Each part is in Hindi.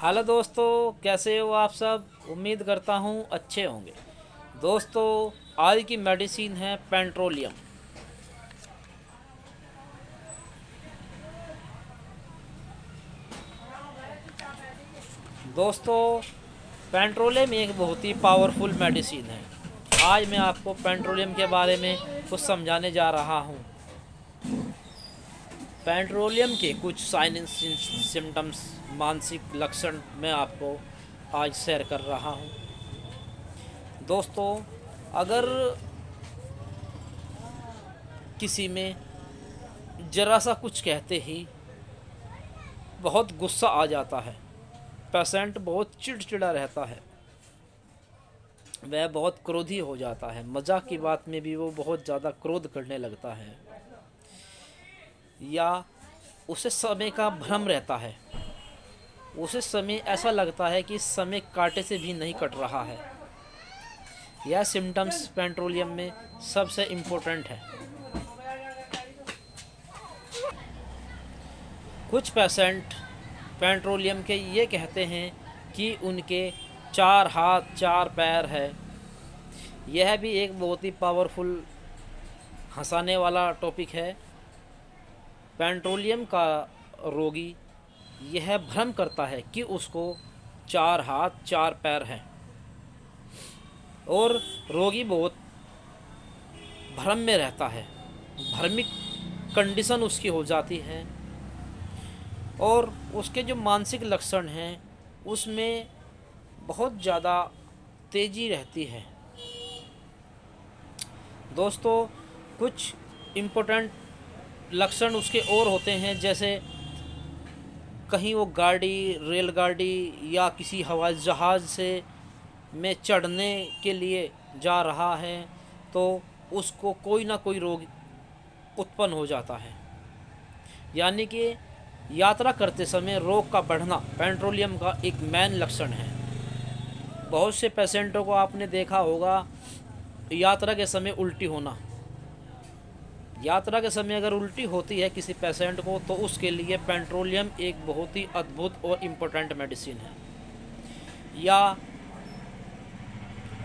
हेलो दोस्तों, कैसे हो आप सब। उम्मीद करता हूँ अच्छे होंगे। दोस्तों, आज की मेडिसिन है पेट्रोलियम। दोस्तों, पेट्रोलियम एक बहुत ही पावरफुल मेडिसिन है। आज मैं आपको पेट्रोलियम के बारे में कुछ समझाने जा रहा हूँ। पेट्रोलियम के कुछ साइन एंड सिम्टम्स, मानसिक लक्षण मैं आपको आज शेयर कर रहा हूँ। दोस्तों, अगर किसी में ज़रा सा कुछ कहते ही बहुत गुस्सा आ जाता है, पेशेंट बहुत चिड़चिड़ा रहता है, वह बहुत क्रोधी हो जाता है, मजाक की बात में भी वो बहुत ज़्यादा क्रोध करने लगता है, या उसे समय का भ्रम रहता है, उसे समय ऐसा लगता है कि समय कांटे से भी नहीं कट रहा है। यह सिम्टम्स पेट्रोलियम में सबसे इम्पोर्टेंट है। कुछ पेशेंट पेट्रोलियम के ये कहते हैं कि उनके 4 हाथ 4 पैर है। यह भी एक बहुत ही पावरफुल हंसाने वाला टॉपिक है। पेट्रोलियम का रोगी यह भ्रम करता है कि उसको 4 हाथ 4 पैर हैं, और रोगी बहुत भ्रम में रहता है, भ्रमिक कंडीशन उसकी हो जाती है, और उसके जो मानसिक लक्षण हैं उसमें बहुत ज़्यादा तेज़ी रहती है। दोस्तों, कुछ इम्पोर्टेंट लक्षण उसके और होते हैं, जैसे कहीं वो गाड़ी, रेलगाड़ी या किसी हवाई जहाज़ से में चढ़ने के लिए जा रहा है तो उसको कोई ना कोई रोग उत्पन्न हो जाता है। यानी कि यात्रा करते समय रोग का बढ़ना पेट्रोलियम का एक मेन लक्षण है। बहुत से पेशेंटों को आपने देखा होगा यात्रा के समय उल्टी होना। यात्रा के समय अगर उल्टी होती है किसी पेशेंट को तो उसके लिए पेट्रोलियम एक बहुत ही अद्भुत और इम्पोर्टेंट मेडिसिन है। या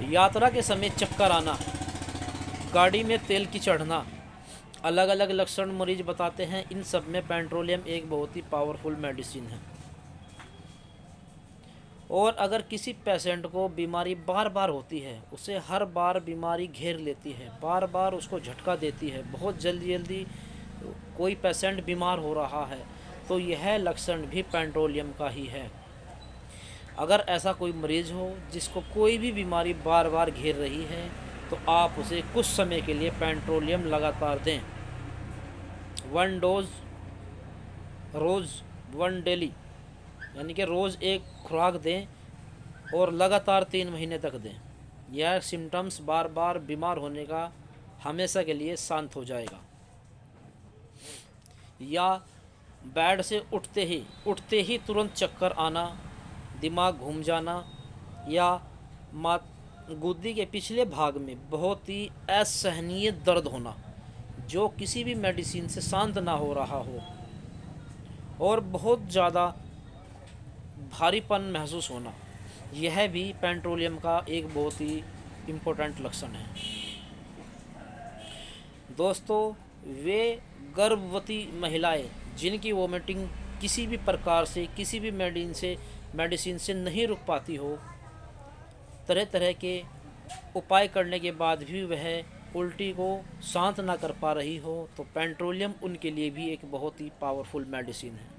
यात्रा के समय चक्कर आना, गाड़ी में तेल की चढ़ना, अलग अलग लक्षण मरीज बताते हैं। इन सब में पेट्रोलियम एक बहुत ही पावरफुल मेडिसिन है। और अगर किसी पेशेंट को बीमारी बार बार होती है, उसे हर बार बीमारी घेर लेती है, बार बार उसको झटका देती है, बहुत जल्दी जल्दी कोई पेशेंट बीमार हो रहा है, तो यह लक्षण भी पेट्रोलियम का ही है। अगर ऐसा कोई मरीज़ हो जिसको कोई भी बीमारी बार बार घेर रही है तो आप उसे कुछ समय के लिए पेट्रोलियम लगातार दें। 1 डोज रोज़, 1 डेली, यानी कि रोज़ एक खुराक दें और लगातार 3 महीने तक दें। यह सिम्टम्स बार बार बीमार होने का हमेशा के लिए शांत हो जाएगा। या बेड से उठते ही तुरंत चक्कर आना, दिमाग घूम जाना, या मात गुद्दी के पिछले भाग में बहुत ही असहनीय दर्द होना जो किसी भी मेडिसिन से शांत ना हो रहा हो, और बहुत ज़्यादा भारीपन महसूस होना, यह भी पेट्रोलियम का एक बहुत ही इम्पोर्टेंट लक्षण है। दोस्तों, वे गर्भवती महिलाएं जिनकी वोमिटिंग किसी भी प्रकार से, किसी भी मेडिसिन से नहीं रुक पाती हो, तरह तरह के उपाय करने के बाद भी वह उल्टी को शांत ना कर पा रही हो, तो पेट्रोलियम उनके लिए भी एक बहुत ही पावरफुल मेडिसिन है।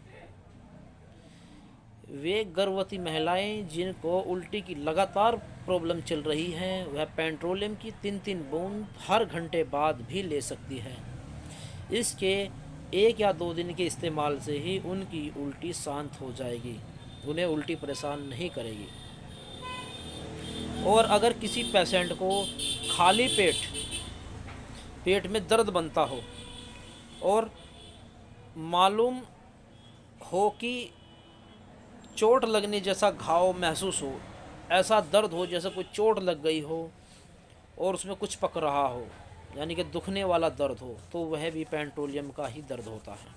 वे गर्भवती महिलाएं जिनको उल्टी की लगातार प्रॉब्लम चल रही है, वह पेट्रोलियम की 3 बूंद हर घंटे बाद भी ले सकती है। इसके 1 या 2 दिन के इस्तेमाल से ही उनकी उल्टी शांत हो जाएगी, उन्हें उल्टी परेशान नहीं करेगी। और अगर किसी पेशेंट को खाली पेट में दर्द बनता हो और मालूम हो कि चोट लगने जैसा घाव महसूस हो, ऐसा दर्द हो जैसे कोई चोट लग गई हो और उसमें कुछ पक रहा हो, यानी कि दुखने वाला दर्द हो, तो वह भी पेट्रोलियम का ही दर्द होता है।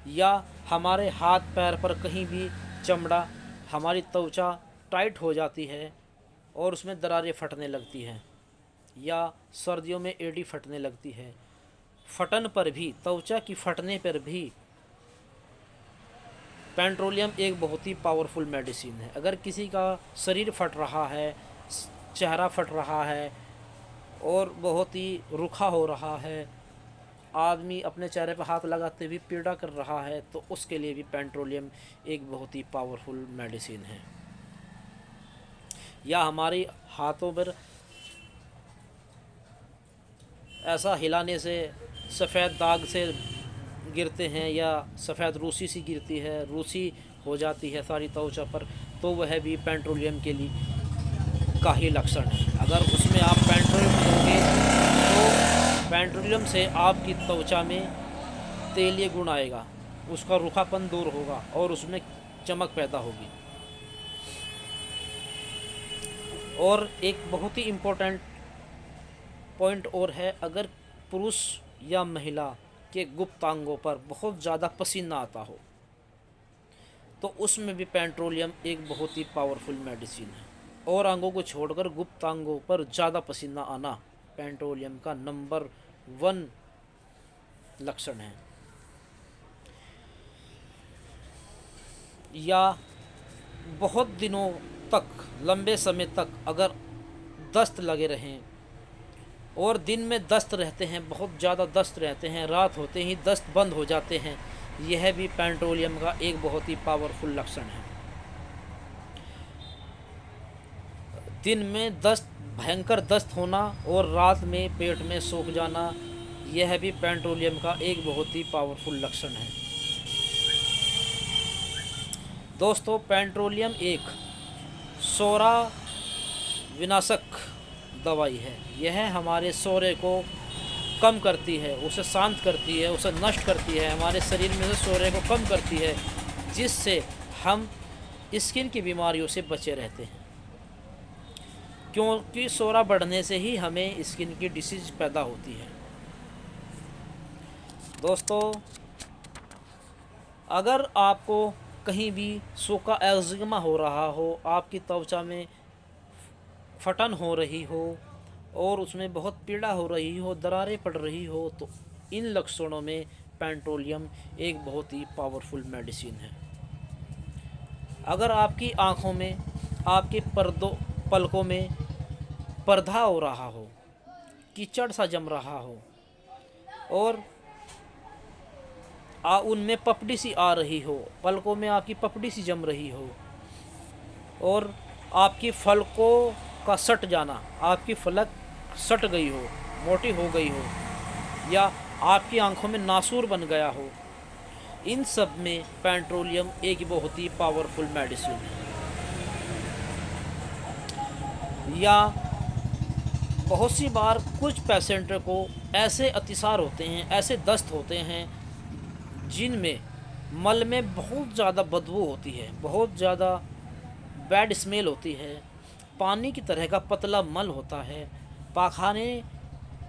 या हमारे हाथ पैर पर कहीं भी चमड़ा, हमारी त्वचा टाइट हो जाती है और उसमें दरारें फटने लगती हैं, या सर्दियों में एड़ी फटने लगती है, फटन पर भी, त्वचा की फटने पर भी पेट्रोलियम एक बहुत ही पावरफुल मेडिसिन है। अगर किसी का शरीर फट रहा है, चेहरा फट रहा है और बहुत ही रूखा हो रहा है, आदमी अपने चेहरे पर हाथ लगाते भी पीड़ा कर रहा है, तो उसके लिए भी पेट्रोलियम एक बहुत ही पावरफुल मेडिसिन है। या हमारी हाथों पर ऐसा हिलाने से सफ़ेद दाग से गिरते हैं, या सफ़ेद रूसी सी गिरती है, रूसी हो जाती है सारी त्वचा पर, तो वह भी पेट्रोलियम के लिए का ही लक्षण है। अगर उसमें आप पेट्रोलियम दोगे तो पेट्रोलियम से आपकी त्वचा में तेलीय गुण आएगा, उसका रूखापन दूर होगा और उसमें चमक पैदा होगी। और एक बहुत ही इम्पोर्टेंट पॉइंट और है, अगर पुरुष या महिला के गुप्तांगों पर बहुत ज़्यादा पसीना आता हो तो उसमें भी पेट्रोलियम एक बहुत ही पावरफुल मेडिसिन है। और अंगों को छोड़कर गुप्तांगों पर ज़्यादा पसीना आना पेट्रोलियम का नंबर 1 लक्षण है। या बहुत दिनों तक, लंबे समय तक अगर दस्त लगे रहें, और दिन में दस्त रहते हैं, बहुत ज़्यादा दस्त रहते हैं, रात होते ही दस्त बंद हो जाते हैं, यह भी पेट्रोलियम का एक बहुत ही पावरफुल लक्षण है। दिन में दस्त, भयंकर दस्त होना और रात में पेट में सूख जाना, यह भी पेट्रोलियम का एक बहुत ही पावरफुल लक्षण है। दोस्तों, पेट्रोलियम एक सोरा विनाशक दवाई है। यह हमारे सोरे को कम करती है, उसे शांत करती है, उसे नष्ट करती है, हमारे शरीर में से सोरे को कम करती है, जिससे हम स्किन की बीमारियों से बचे रहते हैं। क्योंकि सोरा बढ़ने से ही हमें स्किन की डिसीज पैदा होती है। दोस्तों, अगर आपको कहीं भी सूखा एक्जिमा हो रहा हो, आपकी त्वचा में फटन हो रही हो और उसमें बहुत पीड़ा हो रही हो, दरारें पड़ रही हो, तो इन लक्षणों में पेट्रोलियम एक बहुत ही पावरफुल मेडिसिन है। अगर आपकी आँखों में, आपके पलकों में पर्दा हो रहा हो, कीचड़ सा जम रहा हो और उनमें पपड़ी सी आ रही हो, पलकों में आपकी पपड़ी सी जम रही हो, और आपकी फलकों का सट जाना, आपकी फलक सट गई हो, मोटी हो गई हो, या आपकी आंखों में नासूर बन गया हो, इन सब में पेट्रोलियम एक बहुत ही पावरफुल मेडिसिन है। या बहुत सी बार कुछ पेशेंट को ऐसे अतिसार होते हैं, ऐसे दस्त होते हैं जिनमें मल में बहुत ज़्यादा बदबू होती है, बहुत ज़्यादा बैड स्मेल होती है, पानी की तरह का पतला मल होता है, पाखाने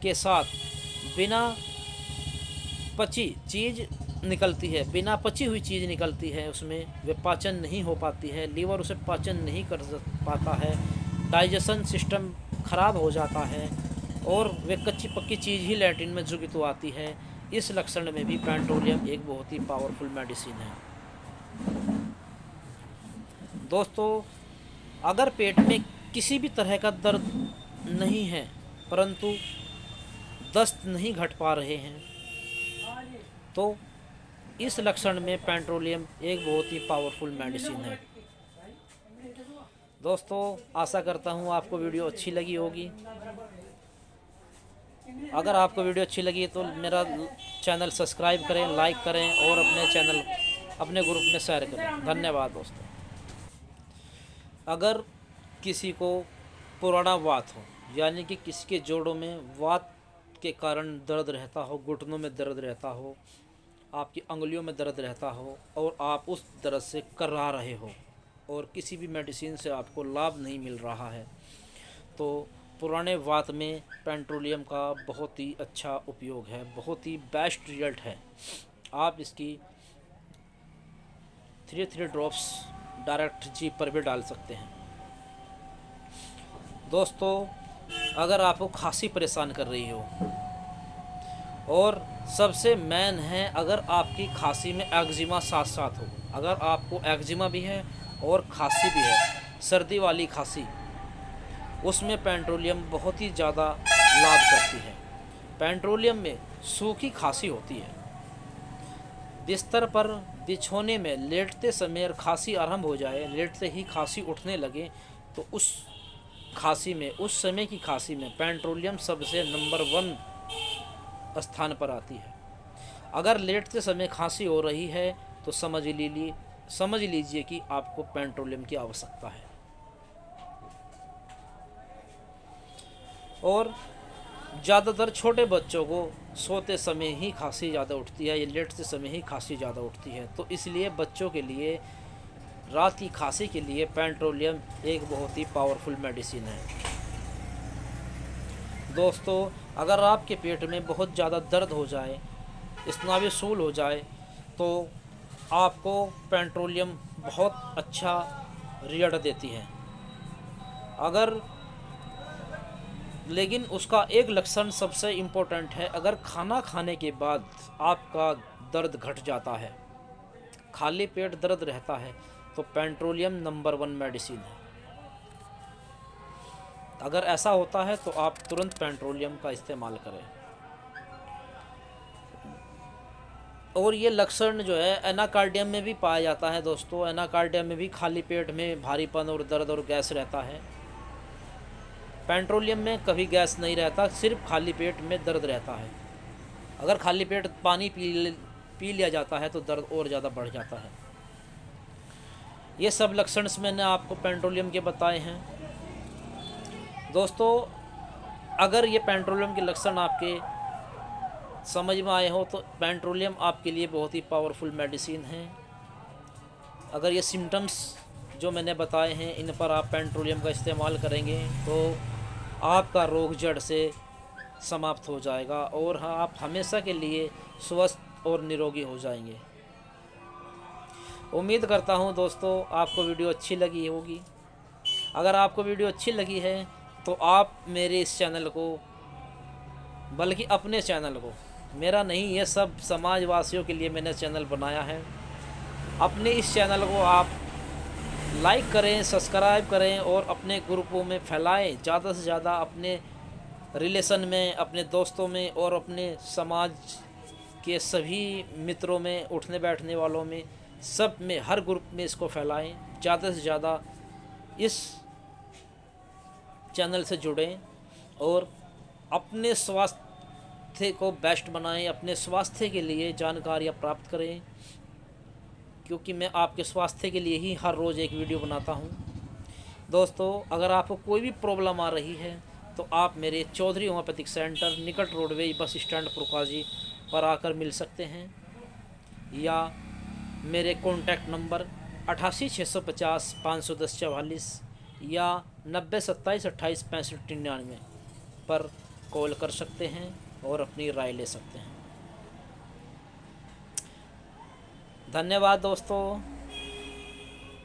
के साथ बिना पची चीज़ निकलती है, बिना पची हुई चीज़ निकलती है, उसमें वे पाचन नहीं हो पाती है, लीवर उसे पाचन नहीं कर पाता है, डाइजेशन सिस्टम ख़राब हो जाता है और वे कच्ची पक्की चीज़ ही लैट्रिन में जुगित आती है। इस लक्षण में भी पेट्रोलियम एक बहुत ही पावरफुल मेडिसिन है। दोस्तों, अगर पेट में किसी भी तरह का दर्द नहीं है परंतु दस्त नहीं घट पा रहे हैं, तो इस लक्षण में पेट्रोलियम एक बहुत ही पावरफुल मेडिसिन है। दोस्तों, आशा करता हूँ आपको वीडियो अच्छी लगी होगी। अगर आपको वीडियो अच्छी लगी तो मेरा चैनल सब्सक्राइब करें, लाइक करें और अपने ग्रुप में शेयर करें। धन्यवाद दोस्तों। अगर किसी को पुराना वात हो, यानी कि किसी के जोड़ों में वात के कारण दर्द रहता हो, घुटनों में दर्द रहता हो, आपकी अंगुलियों में दर्द रहता हो और आप उस दर्द से कर्रा रहे हो और किसी भी मेडिसिन से आपको लाभ नहीं मिल रहा है, तो पुराने वात में पेट्रोलियम का बहुत ही अच्छा उपयोग है, बहुत ही बेस्ट रिजल्ट है। आप इसकी 3 ड्रॉप्स डायरेक्ट जीभ पर भी डाल सकते हैं। दोस्तों, अगर आपको खांसी परेशान कर रही हो और सबसे मेन है, अगर आपकी खांसी में एक्जिमा साथ साथ हो, अगर आपको एक्जिमा भी है और खांसी भी है, सर्दी वाली खांसी, उसमें पेट्रोलियम बहुत ही ज़्यादा लाभ करती है। पेट्रोलियम में सूखी खांसी होती है, बिस्तर पर बिछोने में लेटते समय खांसी आरंभ हो जाए, लेटते ही खांसी उठने लगे, तो उस खांसी में, उस समय की खांसी में पेट्रोलियम सबसे नंबर 1 स्थान पर आती है। अगर लेटते समय खांसी हो रही है तो समझ लीजिए कि आपको पेट्रोलियम की आवश्यकता है। और ज़्यादातर छोटे बच्चों को सोते समय ही खांसी ज़्यादा उठती है या लेटते समय ही खांसी ज़्यादा उठती है, तो इसलिए बच्चों के लिए रात की खांसी के लिए पेट्रोलियम एक बहुत ही पावरफुल मेडिसिन है। दोस्तों, अगर आपके पेट में बहुत ज़्यादा दर्द हो जाए, स्नायु शूल हो जाए, तो आपको पेट्रोलियम बहुत अच्छा रिजल्ट देती है। लेकिन उसका एक लक्षण सबसे इम्पोर्टेंट है, अगर खाना खाने के बाद आपका दर्द घट जाता है, खाली पेट दर्द रहता है, तो पेट्रोलियम नंबर 1 मेडिसिन है। अगर ऐसा होता है तो आप तुरंत पेट्रोलियम का इस्तेमाल करें। और ये लक्षण जो है एनाकार्डियम में भी पाया जाता है। दोस्तों, एनाकार्डियम में भी खाली पेट में भारीपन और दर्द और गैस रहता है। पेट्रोलियम में कभी गैस नहीं रहता, सिर्फ खाली पेट में दर्द रहता है। अगर खाली पेट पानी पी लिया जाता है तो दर्द और ज़्यादा बढ़ जाता है। ये सब लक्षण मैंने आपको पेट्रोलियम के बताए हैं। दोस्तों, अगर ये पेट्रोलियम के लक्षण आपके समझ में आए हो तो पेट्रोलियम आपके लिए बहुत ही पावरफुल मेडिसिन है। अगर ये सिम्टम्स जो मैंने बताए हैं इन पर आप पेट्रोलियम का इस्तेमाल करेंगे तो आपका रोग जड़ से समाप्त हो जाएगा और हाँ, आप हमेशा के लिए स्वस्थ और निरोगी हो जाएंगे। उम्मीद करता हूँ दोस्तों आपको वीडियो अच्छी लगी होगी। अगर आपको वीडियो अच्छी लगी है तो आप मेरे इस चैनल को, बल्कि अपने चैनल को, मेरा नहीं, ये सब समाजवासियों के लिए मैंने चैनल बनाया है, अपने इस चैनल को आप लाइक करें, सब्सक्राइब करें और अपने ग्रुपों में फैलाएं, ज़्यादा से ज़्यादा अपने रिलेशन में, अपने दोस्तों में और अपने समाज के सभी मित्रों में, उठने बैठने वालों में, सब में, हर ग्रुप में इसको फैलाएं। ज़्यादा से ज़्यादा इस चैनल से जुड़ें और अपने स्वास्थ्य को बेस्ट बनाएं, अपने स्वास्थ्य के लिए जानकारियाँ प्राप्त करें, क्योंकि मैं आपके स्वास्थ्य के लिए ही हर रोज़ एक वीडियो बनाता हूं। दोस्तों, अगर आपको कोई भी प्रॉब्लम आ रही है तो आप मेरे चौधरी होम्योपैथिक सेंटर, निकट रोडवेज बस स्टैंड पुरकाजी पर आकर मिल सकते हैं, या मेरे कॉन्टैक्ट नंबर 88 650 510 44 या 90 27 28 65 99 पर कॉल कर सकते हैं और अपनी राय ले सकते हैं। धन्यवाद दोस्तों।